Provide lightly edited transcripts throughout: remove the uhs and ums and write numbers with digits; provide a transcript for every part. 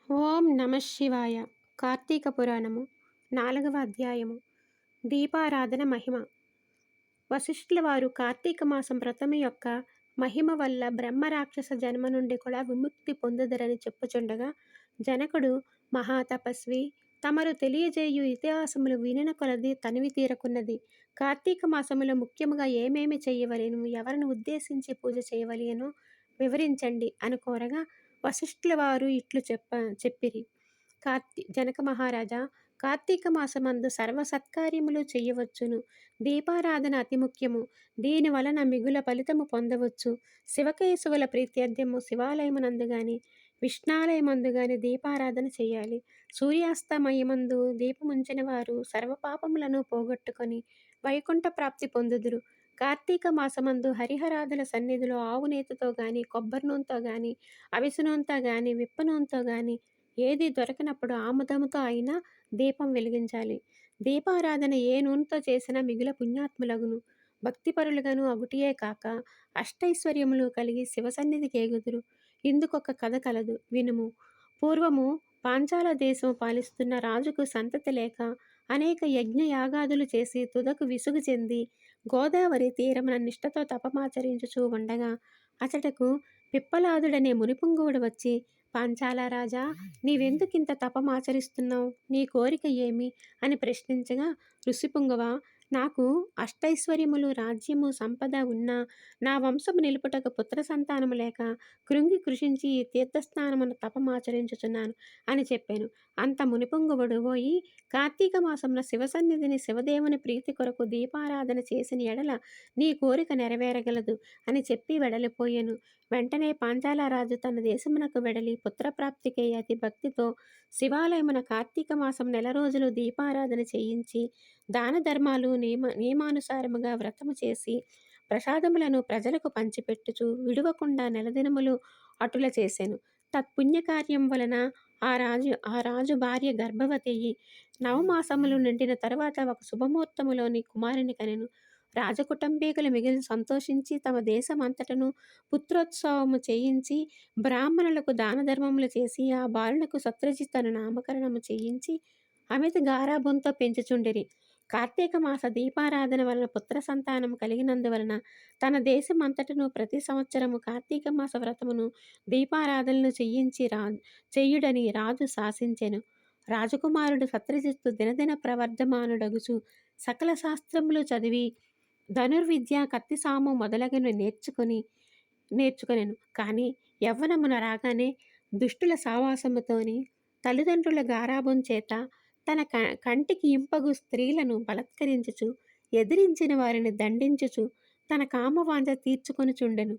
ఓం నమ శివాయ. కార్తీక పురాణము 4వ అధ్యాయము. దీపారాధన మహిమ. వశిష్ఠుల వారు కార్తీక మాసం వ్రతము యొక్క మహిమ వల్ల బ్రహ్మరాక్షస జన్మ నుండి కూడా విముక్తి పొందుదరని చెప్పుచుండగా, జనకుడు మహాతపస్వి, తమరు తెలియజేయు ఇతిహాసములు వినిన కొలది తనివి తీరకున్నది. కార్తీక మాసములో ముఖ్యముగా ఏమేమి చేయవలెను, ఎవరిని ఉద్దేశించి పూజ చేయవలెను వివరించండి అని కోరగా, వశిష్ఠుల వారు ఇట్లు చెప్పిరి. జనక మహారాజా, కార్తీక మాసమందు సర్వ సత్కార్యములు చెయ్యవచ్చును. దీపారాధన అతి ముఖ్యము. దీని వలన మిగుల ఫలితము పొందవచ్చు. శివకేశవుల ప్రీత్యర్థ్యము శివాలయమునందు గాని విష్ణాలయమందు గాని దీపారాధన చేయాలి. సూర్యాస్తమయమందు దీపముంచిన వారు సర్వపాపములను పోగొట్టుకొని వైకుంఠ ప్రాప్తి పొందుదురు. కార్తీక మాసమందు హరిహరాదుల సన్నిధిలో ఆవు నేతితో గాని, కొబ్బరి నూనెతో గాని, అవిసె నూనెతో గాని, విప్ప నూనెతో గాని ఏది దొరకనప్పుడు ఆముదముతో అయినా దీపం వెలిగించాలి. దీపారాధన ఏ నూనెతో చేసినా మిగుల పుణ్యాత్ములగును. భక్తిపరులుగాను అగుటియే కాక అష్టైశ్వర్యములు కలిగి శివసన్నిధికి ఏగుదురు. ఇందుకొక కథ కలదు, వినుము. పూర్వము పాంచాల దేశం పాలిస్తున్న రాజుకు సంతతి లేక అనేక యజ్ఞయాగాదులు చేసి తుదకు విసుగు చెంది గోదావరి తీరమున నిష్ఠతో తపమాచరించుచూ ఉండగా అచటకు పిప్పలాదుడనే మునిపుంగవుడు వచ్చి, పాంచాల రాజా, నీవెందుకింత తపమాచరిస్తున్నావు? నీ కోరిక ఏమి అని ప్రశ్నించగా, ఋషిపుంగవ, నాకు అష్టైశ్వర్యములు, రాజ్యము, సంపద ఉన్నా నా వంశము నిలుపుటకు పుత్ర సంతానము లేక కృంగి కృషించి ఈ తీర్థస్నానమును తపమాచరించుచున్నాను అని చెప్పాను. అంత మునిపొంగువుడు పోయి, కార్తీక మాసమున శివసన్నిధిని శివదేవుని ప్రీతి కొరకు దీపారాధన చేసిన ఎడల నీ కోరిక నెరవేరగలదు అని చెప్పి వెడలిపోయాను. వెంటనే పాంచాలరాజు తన దేశమునకు వెడలి పుత్రప్రాప్తికై అతి భక్తితో శివాలయమున కార్తీక మాసం నెల రోజులు దీపారాధన చేయించి దాన ధర్మాలు నియమానుసారముగా వ్రతము చేసి ప్రసాదములను ప్రజలకు పంచిపెట్టుచు విడువకుండా నెలదినములు అటుల చేసెను. తత్పుణ్యకార్యం వలన ఆ రాజు భార్య గర్భవతి అయ్యి 9 మాసములు నిండిన తరువాత ఒక శుభముహూర్తములోని కుమారుని కనెను. రాజకుటుంబీకులు మిగిలి సంతోషించి తమ దేశమంతటను పుత్రోత్సవము చేయించి బ్రాహ్మణులకు దాన ధర్మములు చేసి ఆ బాలునకు సత్రజిత్తను నామకరణము చేయించి అమిత గారాభంతో పెంచుచుండిరి. కార్తీక మాస దీపారాధన వలన పుత్ర సంతానం కలిగినందువలన తన దేశమంతటను ప్రతి సంవత్సరము కార్తీక మాస వ్రతమును దీపారాధనలు చెయ్యుడని రాజు శాసించెను. రాజకుమారుడు సత్రజిత్తు దినదిన ప్రవర్ధమానుడగుచు సకల శాస్త్రములు చదివి ధనుర్విద్య, కత్తిసాము మొదలగునవి నేర్చుకొనెను. కానీ యవ్వనమున రాగానే దుష్టుల సావాసముతోని తల్లిదండ్రుల గారాబం చేత తన కంటికి ఇంపగు స్త్రీలను బలత్కరించుచు ఎదిరించిన వారిని దండించుచు తన కామవాంఛ తీర్చుకొనుచుండెను.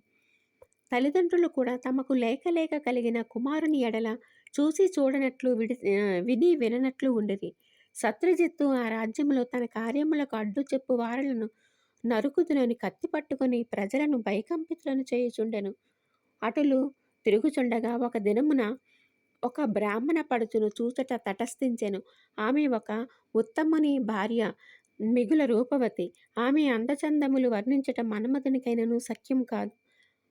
తల్లిదండ్రులు కూడా తమకు లేక లేక కలిగిన కుమారుని ఎడల చూసి చూడనట్లు విని విననట్లు ఉండిరి. శత్రుజిత్తు ఆ రాజ్యంలో తన కార్యములకు అడ్డు చెప్పు వారలను నరుకుదునని కత్తి పట్టుకొని ప్రజలను భయకంపితులను చేయుచుండెను. అటులు తిరుగుచుండగా ఒక దినమున ఒక బ్రాహ్మణ పడుచును చూచట తటస్థించెను. ఆమె ఒక ఉత్తముని భార్య, మిగుల రూపవతి. ఆమె అందచందములు వర్ణించటం మన్మథునికైనను సఖ్యం కాదు.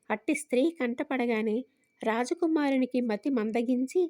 అట్టి స్త్రీ కంటపడగానే రాజకుమారునికి మతి మందగించి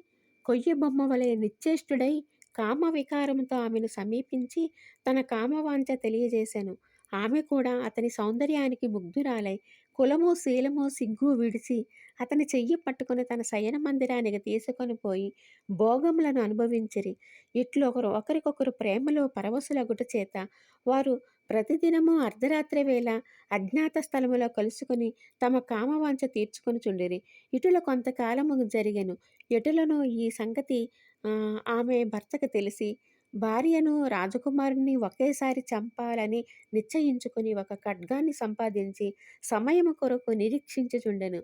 కొయ్య బొమ్మ వలె నిశ్చేష్టుడై కామ వికారముతో ఆమెను సమీపించి తన కామవాంఛ తెలియజేశాను. ఆమె కూడా అతని సౌందర్యానికి ముగ్ధురాలై కులము, శీలము, సిగ్గు విడిచి అతని చెయ్యి పట్టుకుని తన శయన మందిరానికి తీసుకొని పోయి భోగములను అనుభవించిరి. ఇట్లు ఒకరికొకరు ప్రేమలో పరవశులగుట చేత వారు ప్రతిదినము అర్ధరాత్రి వేళ అజ్ఞాత స్థలములో కలుసుకొని తమ కామవాంఛ తీర్చుకొనుచుండిరి. ఇటుల కొంతకాలము జరిగెను. ఎటులను ఈ సంగతి ఆమె భర్తకు తెలిసి భార్యను రాజకుమారుని ఒకేసారి చంపాలని నిశ్చయించుకుని ఒక ఖడ్గాన్ని సంపాదించి సమయము కొరకు నిరీక్షించుచుండెను.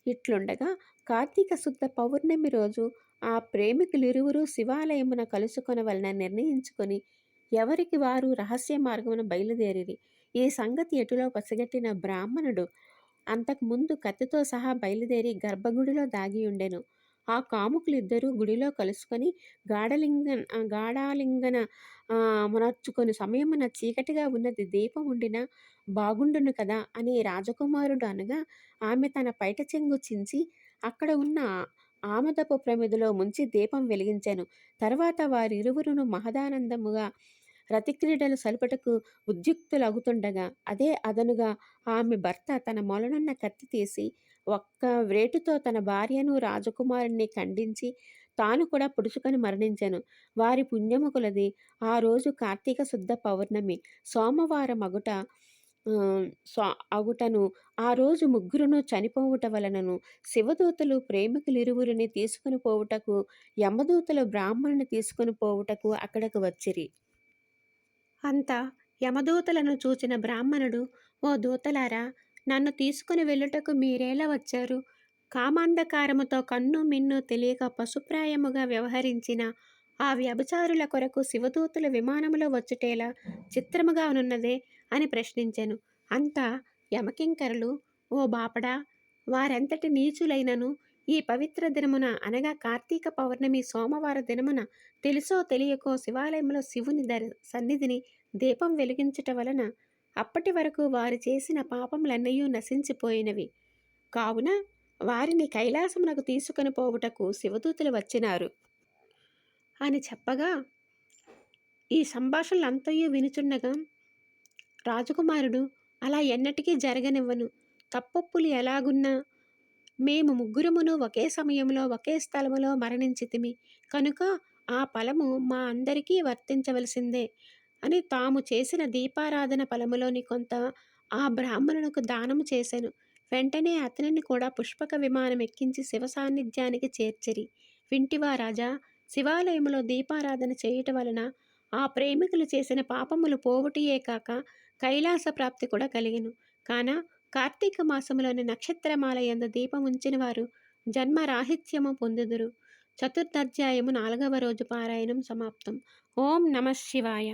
ఇట్లుండగా కార్తీక శుద్ధ పౌర్ణమి రోజు ఆ ప్రేమికులిరువురు శివాలయమున కలుసుకొనవలన నిర్ణయించుకొని ఎవరికి వారు రహస్య మార్గమున బయలుదేరిరి. ఈ సంగతి ఎటులో పసిగట్టిన బ్రాహ్మణుడు అంతకుముందు కత్తితో సహా బయలుదేరి గర్భగుడిలో దాగి ఉండెను. ఆ కాముకులిద్దరూ గుడిలో కలుసుకొని గాఢాలింగన మునర్చుకొని సమయమున చీకటిగా ఉన్నది, దీపం ఉండినా బాగుండును కదా అని రాజకుమారుడు అనగా ఆమె తన పైట చెంగు చించి అక్కడ ఉన్న ఆమదపు ప్రమిదలో ముంచి దీపం వెలిగించాను. తర్వాత వారిరువురును మహదానందముగా రతిక్రీడలు సలుపుటకు ఉద్యుక్తులగుతుండగా, అదే అదనుగా ఆమె భర్త తన మొలనున్న కత్తి తీసి ఒక్క వ్రేటుతో తన భార్యను రాజకుమారుణ్ణి ఖండించి తాను కూడా పొడుచుకొని మరణించెను. వారి పుణ్యము కొలది ఆ రోజు కార్తీక శుద్ధ పౌర్ణమి సోమవారం అగుటను ఆ రోజు ముగ్గురును చనిపోవుట వలనను శివదూతలు ప్రేమికులిరువురిని తీసుకుని పోవుటకు యమదూతలు బ్రాహ్మణుని తీసుకుని పోవుటకు అక్కడకు వచ్చిరి. అంతా యమదూతలను చూచిన బ్రాహ్మణుడు, ఓ దూతలారా, నన్ను తీసుకుని వెళ్ళుటకు మీరేలా వచ్చారు? కామాంధకారముతో కన్ను మిన్ను తెలియక పశుప్రాయముగా వ్యవహరించిన ఆ వ్యభిచారుల కొరకు శివదూతలు విమానములో వచ్చుటేలా చిత్రముగా నున్నదే అని ప్రశ్నించెను. అంతా యమకింకరులు, ఓ బాపడా, వారెంతటి నీచులైనను ఈ పవిత్ర దినమున అనగా కార్తీక పౌర్ణమి సోమవార దినమున తెలుసో తెలియకో శివాలయంలో శివుని సన్నిధిని దీపం వెలిగించుట వలన అప్పటి వరకు వారు చేసిన పాపములన్నయూ నశించిపోయినవి. కావున వారిని కైలాసమునకు తీసుకొని పోవుటకు శివదూతలు వచ్చినారు అని చెప్పగా, ఈ సంభాషణలంతయు వినుచుండగా రాజకుమారుడు, అలా ఎన్నటికీ జరగనివ్వను. తప్పొప్పులు ఎలాగున్నా మేము ముగ్గురమును ఒకే సమయంలో ఒకే స్థలములో మరణించితిమి కనుక ఆ ఫలము మా అందరికీ వర్తించవలసిందే అని తాము చేసిన దీపారాధన ఫలములోని కొంత ఆ బ్రాహ్మణునకు దానము చేసెను. వెంటనే అతనిని కూడా పుష్పక విమానం ఎక్కించి శివ సాన్నిధ్యానికి చేర్చిరి. వింటివా రాజా, శివాలయములో దీపారాధన చేయుట వలన ఆ ప్రేమికులు చేసిన పాపములు పోవుటియే కాక కైలాస ప్రాప్తి కూడా కలిగెను. కాన కార్తీక మాసములోని నక్షత్రమాల యందు దీపం ఉంచిన వారు జన్మరాహిత్యము పొందుదురు. చతుర్థాధ్యాయము 4వ రోజు పారాయణం సమాప్తం. ఓం నమ శివాయ.